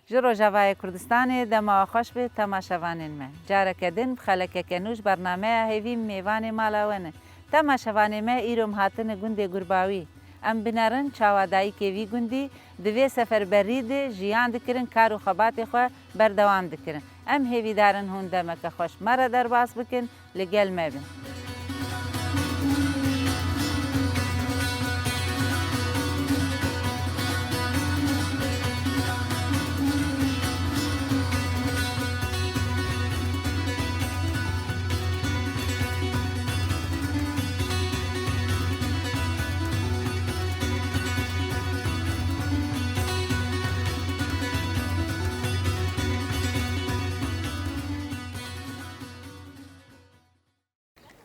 جرو جوای کردستان دما خوش به تماشاوانین ما جارک دن خلک کنوش برنامه هیوی میوان مالاونه تماشاوان ما ایرم هاتن گنده گرباوی ام بنارن چاوادایی که وی گندی دوی سفر برید جیان دکرن کار و خبات خو بردوام دکرن ام هیوی دارن هون دمک خوش مرا در باس بکن لگل مبین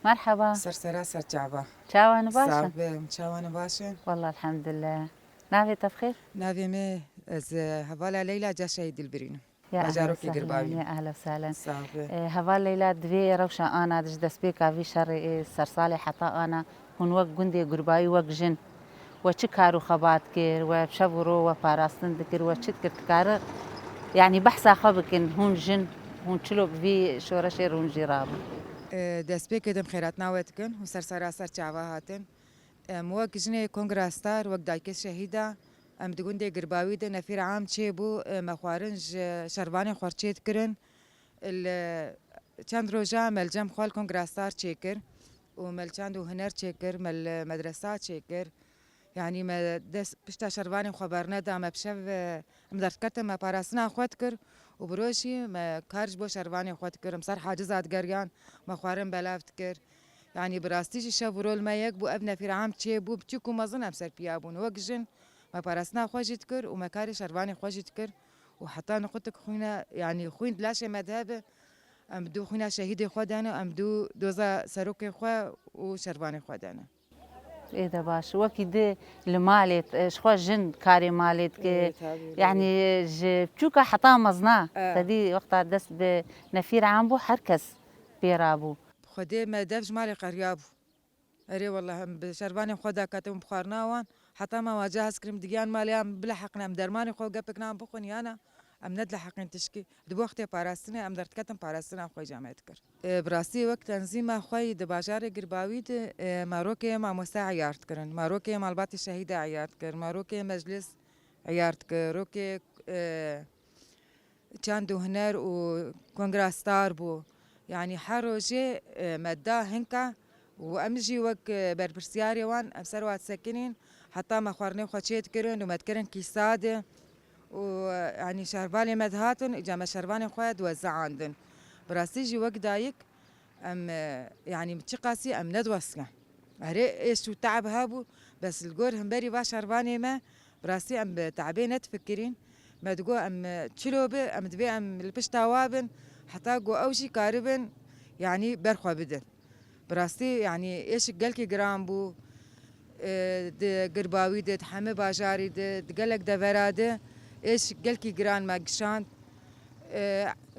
مرحبا سر جعبه چاوان باشن صعبه چاوان باشن والله الحمد لله نافي تفخير نافي مي از هوالا ليلى جا شهيد البرين يا أهلا باجاروكي وسهلا قرباوي يا أهلا وسهلا صعبه هوا ليلى دوي روشة أنا دش دسبيكا في شر سرسالي حتى أنا هون وق جندي قرباوي وق جن وچ كارو خبات كير وشبرو وباراستن دكر وچت كرت كار يعني بحثا خبكن هون جن هون چلو في شورشير هون جراب دسبيك دم خيرات ناوتكن وسر جعبه هاتن موق جني كونغراستار وق دايكس شهيده ام دگوندي قرباوي ده نفير عام تشيبو مخوارنج شرباني خورچيت كرن چند روزا ملجم خوال كونغراستار تشيكر وملچاندو هنر تشيكر مل مدرسة تشيكر يعني ما دس بشتا شرباني خبرنا دا ما بشف مدرت كرت ما باراسنا خوات كر وبروشي ما كارج بو شرباني خوات كر مصار حاجزات قريان ما خوارن بلافت كر يعني براستيجي شافورول ما يكبو ابنا في عام تشيبو بتشكو ما ظن بسر بيابون وقجن ما باراسنا خوجت كر وما كاري شرباني خوجت كر وحتى نقطك خوينا يعني خوين بلاش مذهب ام دو خوينا شهيد خدانا ام دو دوزا سروك خو وشرباني خدانا إيه ده باش وكده المالت شخوا جن كاري مالت ك يعني بتشوكا حطام مزنا تدي وقتها دس بنفير عامبو حركس بيرابو خدي ما دفج مالي قريابو اري والله بشرباني خدا كاتم بخارناوان حتى ما واجهز كريم دقيان مالي ام بلحقنا ام درماني خو قبك نام بخوني انا ام ندل حقين تشكي دبو اختي باراستني ام درت كتم باراستنا خوي جامعه كر براسي وقت تنظيم خوي دباجار قرباويد ماروكي مع مساع عيارت كرن ماروكي مع البات الشهيده عيارت كر ماروكي مجلس عيارت كر روكي تشاندو هنر وكونغراستار بو يعني حروجي مدا هنكا وامجي وك بربرسياري وان امسروات ساكنين حتى ما خورني خوشيت كرن وما تكرن كيساده ويعني شرباني مدهاتن اجا شرباني خواد وزع عندن براسيجي وك دايك ام يعني متقاسي ام ندوسنا هري ايش تعب هابو بس الجور همبري با شرباني ما براسي ام تعبين تفكرين ما تقول ام تشلوبه ام تبي ام البشتاوابن حتى جو اوشي كاربن يعني برخوا بدن براسي يعني ايش قالكي جرام بو قرباوي ده حمي باجاري ده قالك دفراده ايش قالكي جران ما قشان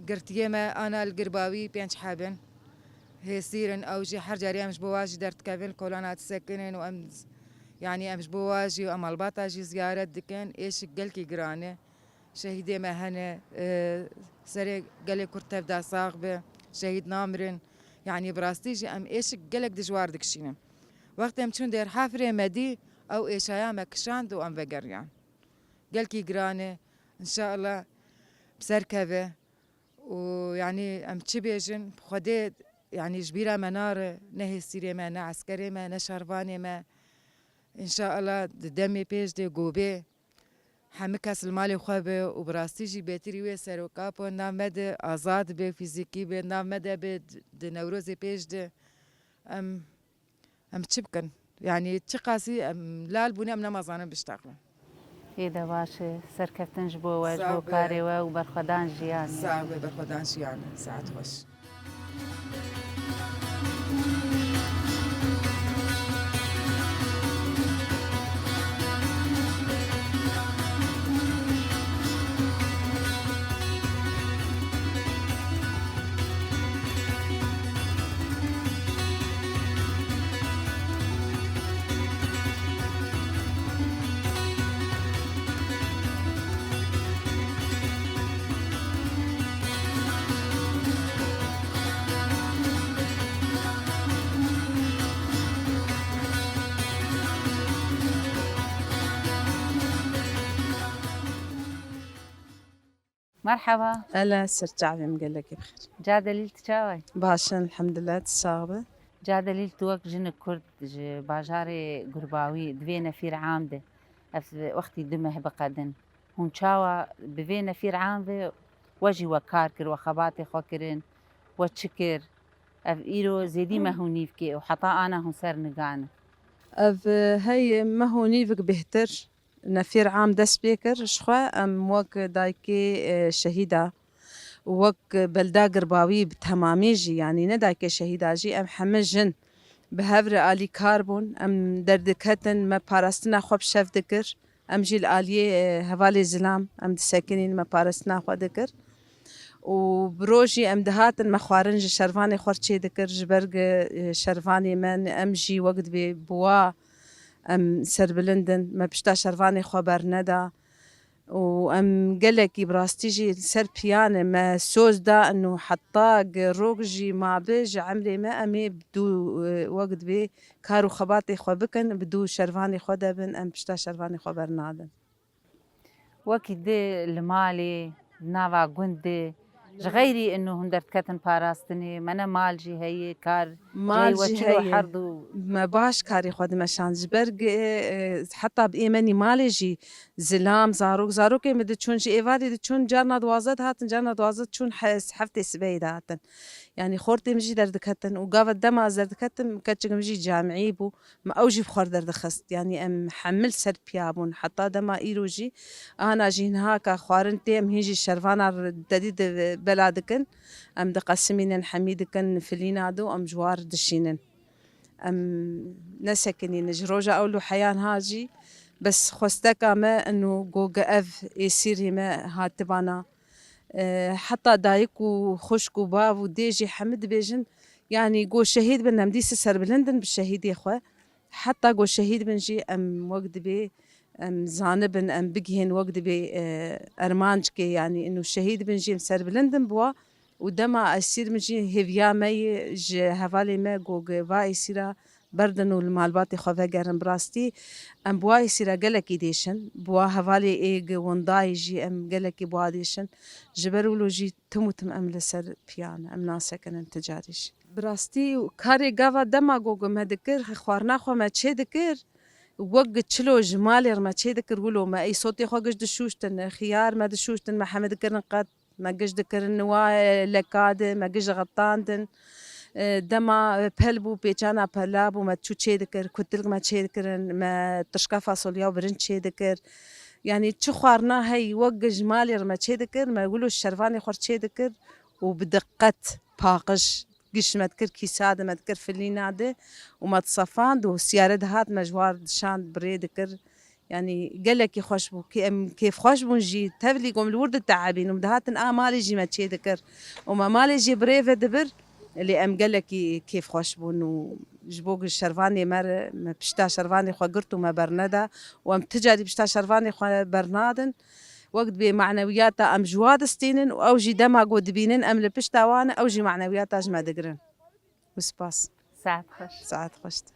قرتيما انا القرباوي بينش حابن هي سيرن اوجي حرجاري مش بواجي درت كافين كولانات ساكنين وامز يعني امش بواجي وام الباطاجي زياره دكان ايش قالكي جرانه شهيدة مهنة سري قالي كرتب دا صاغبة شهيد نامرن يعني براستيجي ام ايش قالك دجوار دكشينا وقت ام تشون دير حافرة مدي او ايشايا مكشاند و ام بقريان قالكي قرانة ان شاء الله بسركبة ويعني ام تشبيجن بخدي يعني جبيرة منارة نهي سيري ما نا عسكري ما نا شرباني ما ان شاء الله دمي بيج دي قوبي حمكاس المالي خوابه وبراستيجي بيتري وي سروكابو نامد آزاد به فيزيكي به نامد به نوروزي بيج ده ام تشبكن يعني تشقاسي ام لا البني ام نمازانا بيشتغلن إذا باش سركفتن جبو واجبو كاري وبرخدان جيان صعب برخدان جيان ساعات خوش مرحبا. ألا سرجعبي مقلك بخير. جا دليل تشاوي. باشن الحمد لله تساغبة. جا دليل توك جن كرد باجاري قرباوي دوي نفير عامدة وقتی دمه بقدن هون چاوا بوی نفیر عام و وجی و کار کر و خبات خو کرن و چکر اف ایرو زیدی مهونیف که و حتا آنا هون سر نگانه أف هاي ما هو نيفك بهتر نفير عام دس بيكر شخوا أم وك دايكي شهيدة وك بلدا قرباوي بتماميجي يعني ندايكي شهيدة جي أم حمجن بهفر آلي كاربون أم دردكتن ما باراستنا خوب شف دكر أم جيل آلية هفالي زلام أم دساكنين ما باراستنا خو دكر وبروجي ام دهاتن مخوارنج شرفاني خورتشي دكر جبرق شرفاني من امجي وقت بوا ام سربلندن ما بشتا شرفاني خبر ندا وام قالك براستيجي سر بيانه ما سوز دا انه حطاق روجي ما بيج عملي ما امي بدو وقت بي كارو خباطي خبكن بدو شرفاني خدبن ام بشتا شرفاني خبر نادن وكي دي المالي نافا قندي غيري انه هندرت كتن باراستني منا مالجي هي كار مالجي هي هي حرضو ما باش كاري خود مشان جبرق حتى بإيماني مالجي زلام زاروك مد تشون جي إيفادي تشون جارنا دوازت هاتن جارنا دوازت تشون حفتي سبيد هاتن يعني خورتي مجي دردكتن وقاف الدم دردكتن كتشك مجي جامعي بو ما أوجي بخور دردخست يعني أم حمل سر بيابون حتى دما إيروجي أنا جين هاكا خوارنتي أم هيجي شرفانا دديد بلادكن أم دقسمين حميدكن فلينادو أم جوار دشينن أم نسكني نجروجا أولو حيان هاجي بس خوستكا ما أنه جوجا أف يصير ما هاتبانا حتى دايك وخشك وباب وديجي حمد بيجن يعني جو شهيد بنا مديس سر بلندن بالشهيد يا أخوة حتى جو شهيد بنجي أم وقت بي أم زانبن أم بجهن وقت بي أرمانجكي يعني إنه الشهيد بنجي سر بلندن بوا ودما أسير مجي هفيا مي هفالي ما جوج با يصير بردن والمالباتي خوفا جرن براستي ام بوا يصير جلكي ديشن بوا هفالي ايج ونداي جي ام جلكي بوا ديشن جبرولو جي تموتم ام لسر بيان ام ناسا كان تجاريش براستي كاري جافا دما جوج ما دكر خوارنا خو ما تشي دكر وقت تشلو جمالي ما تشي دكر ولو ما اي صوتي خو قش دشوشتن خيار ما دشوشتن ما حمد كرن قد ما قش دكر النوا لكاد ما قش غطاندن دما بلبو بيجانا بلابو ما تشي دكر كتلق ما تشي دكر ما تشكا فاصوليا وبرن تشي دكر يعني تشخوارنا هي وق جمالي ما تشي دكر ما يقولوا الشرفاني خور تشي دكر وبدقة باقش قش ما تكر كيساد ما تكر فليناده وما تصفاند وسيارد هات مجوار دشان بري دكر يعني قال لك خوشبو كيف خوشبو نجي تبلي قوم الورد التعابين ومدهاتن مالي جي ما تشي دكر وما مالي جي بريفه دبر اللي ام قال لك كيف خوشبو انه جبوق الشرفاني مر ما بشتا شرفاني خو قرتو ما برندا وام تجاري بشتا شرفاني خو برنادن وقت بمعنوياتا ام جواد ستينن او جي دما قود بينن ام لبشتا وانا او جي معنوياتا جما دقرن وسباس ساعت خوش ساعات خوشتر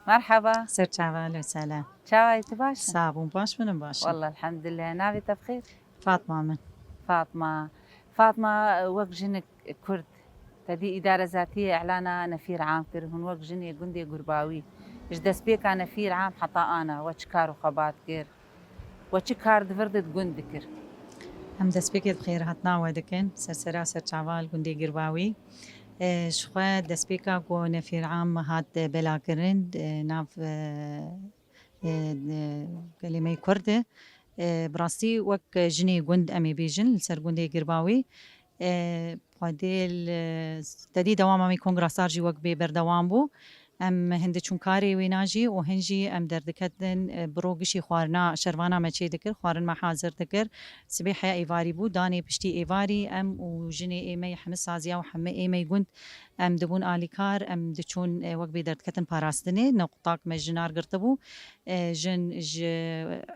مرحبا. سرچاوال وسهلا. شاوي تباش صابون باش من باش. والله الحمد لله نافي بخير. فاطمة من فاطمة وق جنك كرد تدي إدارة ذاتية إعلانها نفير عام كر هون وق جني جندي قرباوي إيش دس بيك أنا نفير عام حتى أنا وشكار وخبات كر وشكار دفردت جند كر هم دس بيك بخير هاتنا ودكن سرسرا سرچاوال گندي قرباوي شخوا دس بيكا كو نفير عام هات بلا كرن ناف كلمة كرد براستي وك جني جند أمي بيجن لسر جندي قرباوي قديل تدي دوام أمي كونغراسار جي وك ببردوام بو ام هند چون کاری ویناجی و هنجی ام دردکتن بروگشی خوارنا شروانا ما چه دکر خوارن ما حاضر دکر سبی حیا ایواری بود دانی پشتی ایواری ام و جنی ایمی حمس سازیا و حمه ایمی گوند ام دبون آلیکار ام دچون وقت دردکتن پاراستنه نقطاق مجنار گرتبو جن ج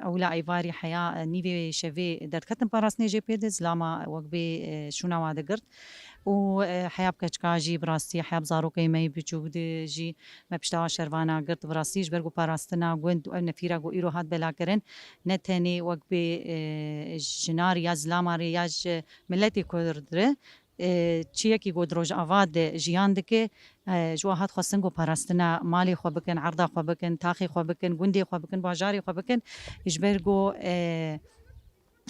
اولا ایواری حیا نیوی شوی دردکتن پاراستنه جی پیدز لاما وقت شونا واده گرت و حياب كشكاجي براستي حياب زاروكي مي بجود جي ما بشتاوا شروانا قرت براستيش برغو باراستنا گوند و نفيرا گو ايرو هات بلا کرن نتني وقت جنار یا زلاماري یا ملتي كردره چیەکی گۆ درۆژ ئاواد ژیان دکێ جووا هات خواستن گۆ پاراستنا مالی خۆ بکەن عردا خۆ بکەن تاقی خۆ بکەن گوندی خۆ بکەن باژاری خۆ بکەن ئیشبەر گۆ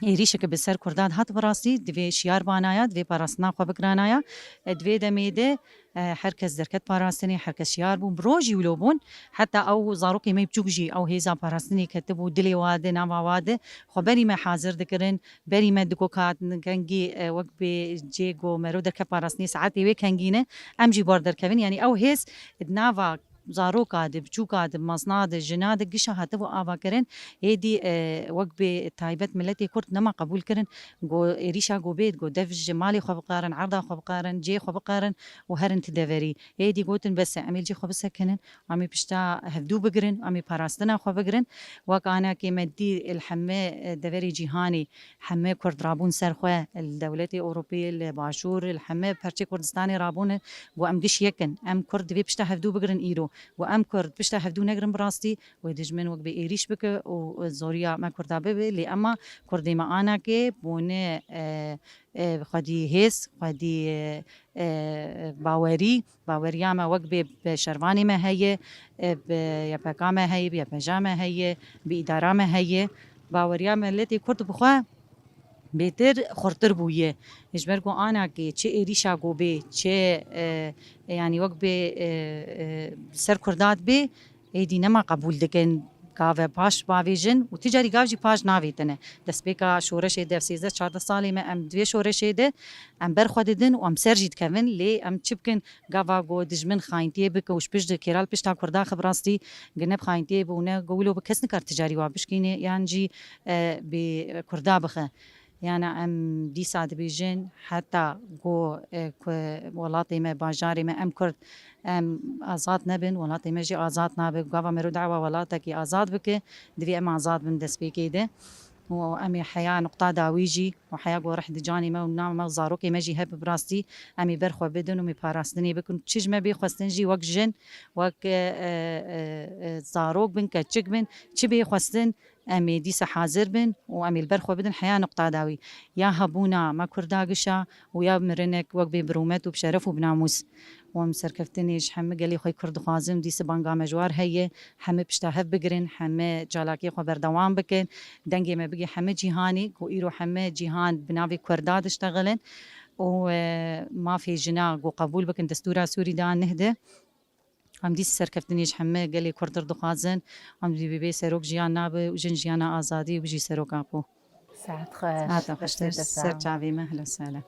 ایریشک بسر کرداد هات براستی دوی شیار بانایا دوی پاراستنا خو بکرانایا دوی دمیده هر کس درکت پاراستنی هر کس شیار بون بروجی ولو بون حتی او زاروکی می بچوجی او هیزا پاراستنی کتبو دلی واده نوا واده خو بری ما حاضر دکرن بری ما دکو کات کنگی وقت به جیگو مرو درک پاراستنی ساعتی وی کنگینه ام جی بار درکوین یعنی او هیز نوا زاروكا دي بچوكا دي مصناد جناد قشا هاتبو آوا كرن هيدي وقت بتايبت ملتي كرد نما قبول كرن جو إريشا جو بيت جو دفج مالي خو بقارن عرضا خو بقارن جي خو بقارن وهرن تدفري هيدي قوتن بس عمل جي خو بسكنن وعمي بشتا هفدو بقرن وعمي باراستنا خو بقرن وكانا كيما دي الحمي دفري جيهاني حمي كرد رابون سرخوة الدولة الأوروبية الباشور الحمي برشي كردستاني رابون وام قش يكن ام كرد بي بشتا هفدو بقرن إيرو وام كرد بشتا هفدو نگرن براستي ودجمن وقت بإيريش بك وزوريا ما كردا ببي لي اما كردي ما انا كي بونه خدي هيس خدي باوري ما وقت بشرواني ما هي يا بقا ما هي يا بجامة هي بإدارة ما هي باوريا ما التي كرد بخوا بهتر خورتر بویه اجبر کو آنا که چه ایریشا گو به چه یعنی وقت به سر کرداد به ایدی نما قبول دکن گاوه پاش باویجن و تجاری گاوجی پاش ناویتنه دست بیکا شورش ده 13-14 سالی ما ام دوی شورش ده ام برخوددن و ام سرجید کون لی ام چبکن گاوا گو دجمن خاینتی بک وش بجد کیرال پشتا کردا خبراستی گنب خاینتی بونه گولو بکس نکار تجاری وابشکینه یعنی جی به کردا بخه يعني ام دي ساعد بيجن حتى جو ولاتي ما باجاري ما ام كرد ام آزاد نبن ولاتي ما جي آزاد نابن قاوا مرو دعوة ولاتك آزاد بك دوي ام آزاد من دس بيكي ده وامي حياة نقطة داويجي وحياة جو رح دجاني ما ونعم ما زاروكي ما جي هب براستي امي برخوا بدن ومي باراستني بكن تشج ما بيخواستنجي وك جن وك زاروك بن كتشك بن تشي بيخواستن امي ديسا حاضر بن وامي البرخوا بدن حياة نقطة داوي يا هبونا ما كرداقشا ويا مرنك وك ببرومات وبشرف وبناموس ومسركفتنيش حمي قالي خوي كرد خازم ديسا بانقا مجوار هي حمي بشتهف بقرن حمي جالاكي خو بردوام بكن دنگي ما بقي حمي جيهاني كو ايرو حمي جيهان بناوي كرداد اشتغلن وما في جنا قو قبول بكن دستورة سوري دان نهده هم دي سركفتنيش حمي قالي كردر دخازن هم دي بيبي سروك جيان نابه وجن جيانا آزادي وبجي سروك ابو ساعت هذا خشتر سر جاوي مهلا وسهلا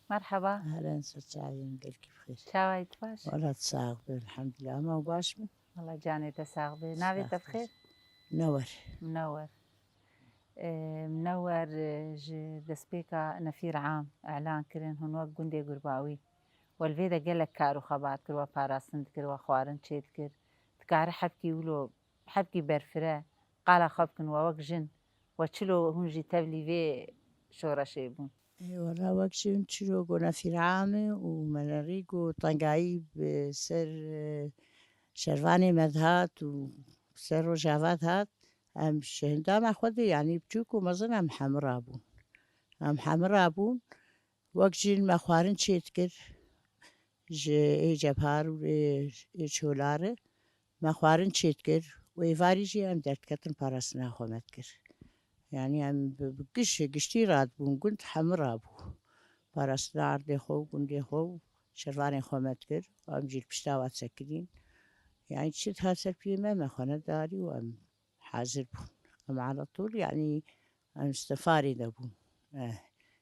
مرحبا أهلا سعيدين قلك بخير شاويت باش ولا تصاغ الحمد لله ما باش والله جاني تساغبي نابي بخير منور منور منور دسبيكا نفير عام اعلان كرين هنوك قندي قرباوي والفيدا قالك كارو خبات كروا باراستن كروا خوارن تشيت كر تكار حبكي ولو حبكي برفرا قال خبكن ووك جن وتشلو هنجي تبلي في شورشي بون والله وقت نشرو قنا في عامي ومناريق طنقاي بسر شرفاني مذهات وسر رجافات هات أم شهندا ما خدي يعني بجوكو مزن أم حمرابون وقت جين ما خوارن شيتكر ای جبهار و ای چولاره ما خوارن چیت کرد و ایواری جی هم درد کتن پاراستنا خوامد کرد یعنی هم گشتی راد بون گند همه را بو پاراستنا عرده خو گنده خو شروان خوامد کرد و هم جیل پشتاوات سکرین يعني شد هسه في ما خانة داري وأم حاضر بون أم على طول يعني أم استفاري دبون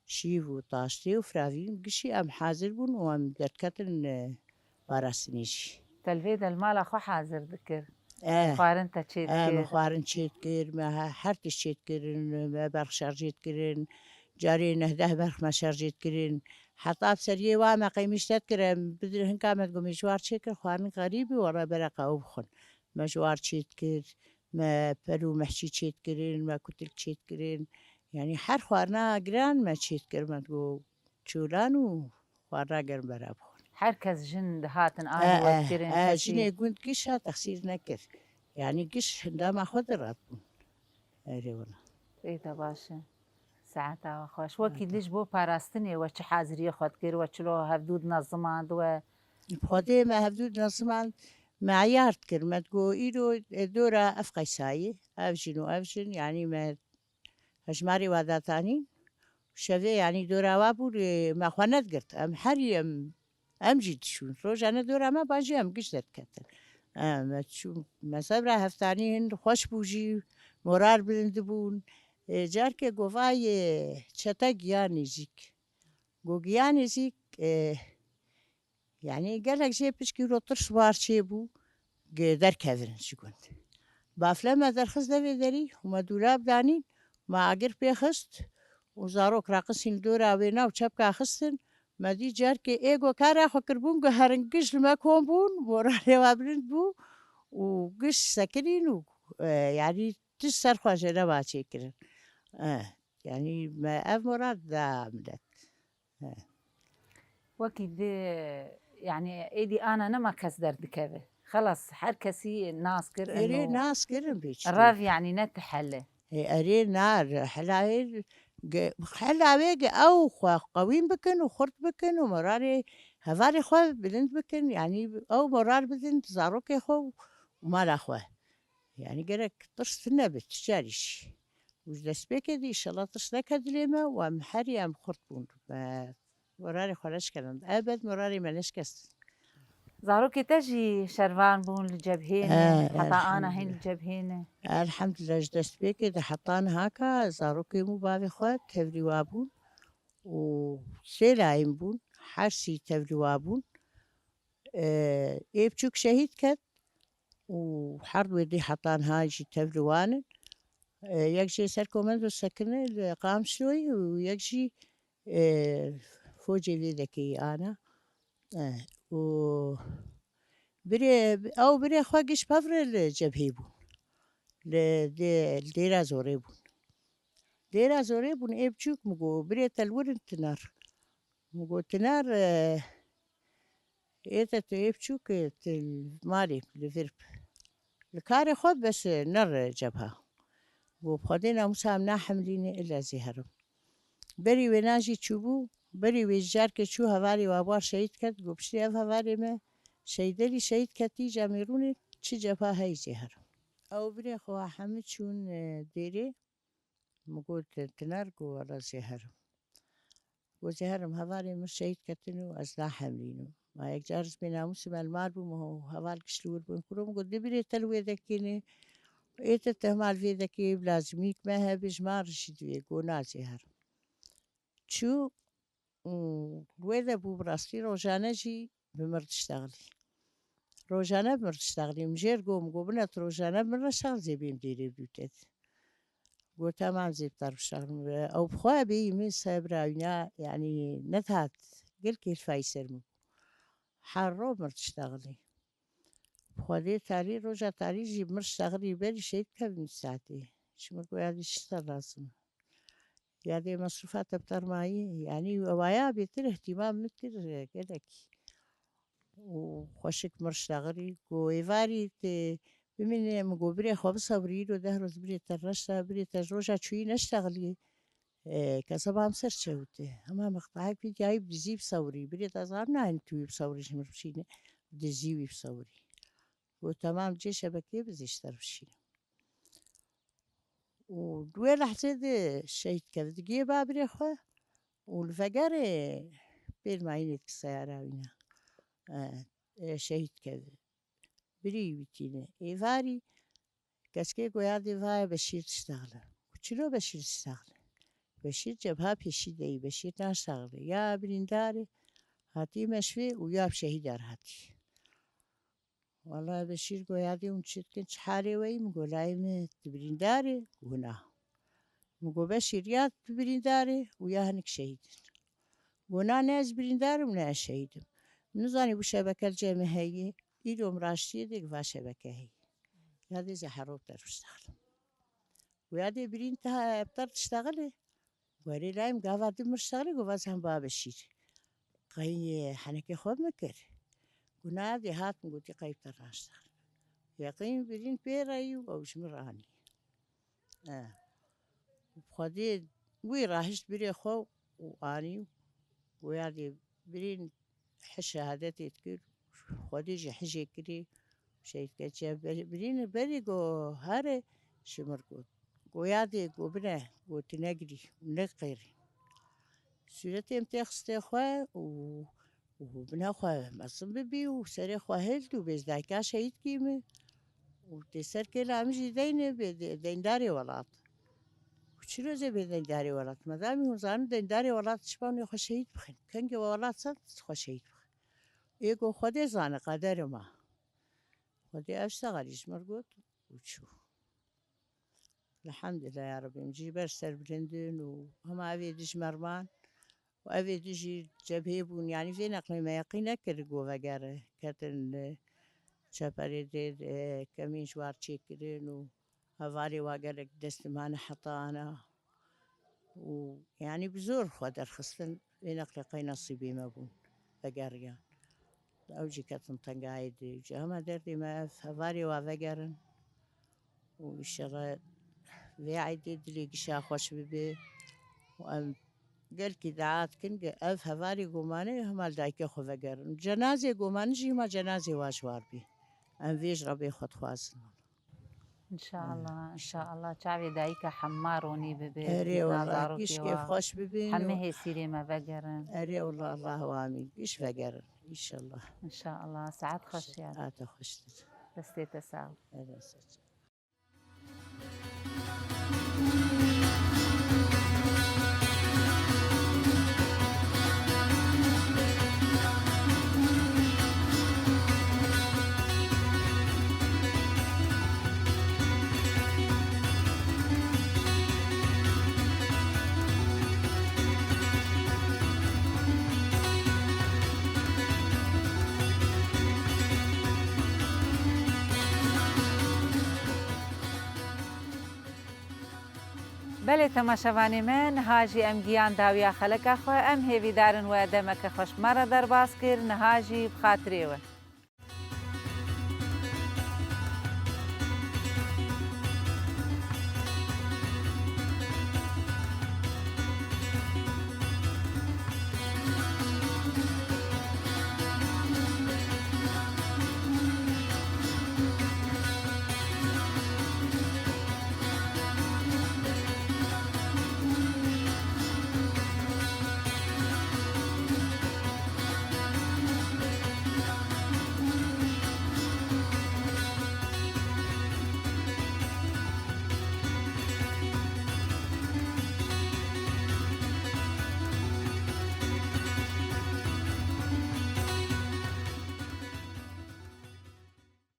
شيف وطاشتي وفرافين قشي أم حاضر بون وأم دركتن باراسنيشي تلفيد المال خو حاضر ذكر آه خوارنتا تشيت كير مخوارن شيت كير ما حرتش شيت كيرن ما برخ شارجيت كيرن جاري نهده برخ ما شارجيت كيرن حطاب سريه وما قيمشتات كرم بدر هنكامت قو مشوار شكر خوارن غريبي ورا برقة وبخن مشوار شيت كير ما برو محشي شيت كيرن ما كتل شيت كيرن يعني حر خوارنا جران ما شيت كير ما تقو شولان وخوارنا جرن برا بخن حركز جند هاتن آني وكرين جني قلت قش تخسير نكر يعني قش عندما خضرات أري والله إيه باشا ساعتها خوش وكي ليش بو باراستني وش حاضرية خود كير وشلو هفدود نظمان دو بخدي ما هبدود نصمان معيارت كر ما تقو إيدو دورة أفقي ساي أفجن يعني ما هجماري واداتاني شوي يعني دورة وابو ما خوانت قرت أم حري أم جيت شون روج أنا دورة ما باجي أم قشتت كتر ما تشوف ما صبر هفتاني هن خوش بوجي مرار بلندبون جارك قوفاي شتا جياني زيك قو جياني زيك يعني قالك جي بشكي رو طرش بار شيبو در كافرن شكون بافلام در خز دفي دري وما دولاب دانين ما عقر بيخست وزاروك راقصين دورا وينا وشبكا خستن ما دي جارك ايغو كارا خو كربون قو هرنقش لما كون بون ورالي وابرند بو وقش ساكنين يعني تسر خواجنا ما شكرا يعني ما أمراد دا عملت وكي دي يعني ايدي انا نما كس درد كذا خلاص حر كسي الناس كر إري انه ناس كرم بيش الراف يعني نتحله أري نار حلاوي حلاوي أو خوا قويم بكن وخرط بكن ومراري هفاري خوا بلند بكن يعني أو مرار بلند زاروكي خو وما لا خوا يعني قالك طرش في النبت جاريش وجلس بك دي إن شاء الله طرش لك هدليمة ومحري أم خرطبون مراري خلاش كلام أبد مراري ملاش كست زاروكي تجي شرفان بون الجبهين حتى انا هين الجبهين الحمد لله جلست بك إذا حطانا هكا زاروكي مو بابي خوات تفري وابون وسيلايم بون حرسي تفري وابون إيبشوك شهيد كت وحرد ودي حطان هاجي تفري وانن يكجي سركو منذ السكنة قام شوي ويكجي فوجي لي ذكي أنا و بري أخواقش بفر الجبهيبون لديرا زوريبون ديرا زوريبون إبجوك مقو بري تلورن تنار مقو تنار إيتا إبجوك المالي لفرب الكاري خود بس نر جبهة وبخدينا مسامنا حمليني إلا زهرم بري وناجي تشوبو بري ويجار كتشو هواري وابوار شهيد كت قبشتي أف هواري ما شهيدلي شهيد كتي جاميروني تشي جبهة هاي زهرم أو بري خوا حمد شون ديري مقول تناركو ورا زهرم وزهرم هواري مش شهيد كتنو أزلا حملينو ما يكجارز بنا موسم الماربو مهو هوار كشلور بنكرو مقول دي بري تلوي ذكيني إيتا تهمال في ذكي بلازميك ما هبش مارشدوي قونا زهرم شو وإذا بو براسي روجانا جي بمرد تشتغلي روجانا بمرد تشتغلي مجير قوم بنات روجانا بمرد شغل زي بيمديري بيوتات قو تمام زي بطرف شغل أو بخوابي من سابراونا يعني نتهات قل كيف فايسر حارو مرد تشتغلي بخوادي تاري روجا تاري جي بمرد تشتغلي بالي شيء كابن ساعتي شو مرقو هذه الشتغل لازم يعني مصروفات بتر معي يعني ويا بيتر اهتمام متر كدك وخشك مرشتغلي ويفاري بمن مقبري خبص بريد وده روز بريد ترشة بريد تجروجة شوي نشتغلي كسبام سر شوته هما مقطعك في جايب دزي بصوري بريت أصغرنا أنتوي بصوري شمرشيني دزيوي بصوري وتمام جي شبكة بزيشتر بشي ودويل حسيد الشيت كذا دقيقة بابري أخوة والفجر بين معينة السيارة وينا شيت كذا بري بتينا إيفاري كسكي قويادي فاي بشير تشتغل وشلو بشير تشتغل بشير جبها بيشي دي بشير ناشتغل يا برينداري هاتي مشفي ويا بشهيدار هاتي والله بشير قويادي ونشد كنت حالي وي مقولاي من برينداري ونا مقو بشير يا برينداري ويا هنك شهيد ونا ناس برينداري ونا شهيد نظاني بشبكة الجامعة هي إلو مراشتي ديك فا شبكة هي هذه زحروب تعرف تشتغل وهذه برينتها بطل تشتغل ولي لايم قافا دمر تشتغلي قوفا هم باب الشير قاي حنكي خوب مكر قلنا هذه هات نقولي قايب ترى اشتغل يقين برين بيرايو أو شمراني بخدي وي راحشت بري خو واني وهذه برين شهادتي تكر خديجي حجي كري شيء كذا برين بري جو هاري شمركوت ويادي وبنه وتنقري ونقيري سورتي متخستي خوا وبنه خوا مصم ببي وسري خوا هلتو بس دايكا شهيد كيمه وتسر كلا مجي دين داري ولات وشلو زي بدين داري ولات مدامي هو دين داري ولات شباني خوا شهيد بخين كنجي ولات صد خوا شهيد بخين إيجو خدي زانه قدر ما خدي أشتغلش مرقوت وتشو الحمد لله يا ربي نجي برسل برندن وهم أبيدش مرمان وأبيدش جبهيبون يعني في نقل ما يقينا كرقوا فقاره كتن شبريدين كمين شوار تشيكرين وهفالي واقرك دست ما حطانا ويعني بزور خدر خصن في نقل قينا الصبي مبون فقاريان أوجي كتن تنقايد جهما دردي ما هفالي وفقرن وشغل في عيدي دلي قشا خوش ببي وأم قال كدعات كن أف هفاري قوماني هم دايك خو فقر جنازة قوماني جي ما جنازة واشوار بي أم فيش ربي خد خواسن إن شاء الله إن شاء الله شعبي دايكا حماروني ببيت أري والله كيش كيف خوش ببين حمي هي سيري ما بقرن أري والله الله آمين كيش فقر إن شاء الله إن شاء الله ساعات خوش يعني خوش بس تتساو بله تماشاوانی من نهاجی ام گیان داویا خلق خو ام هیوی دارن و دمک خوش مرا در باز کر نهاجی بخاطری و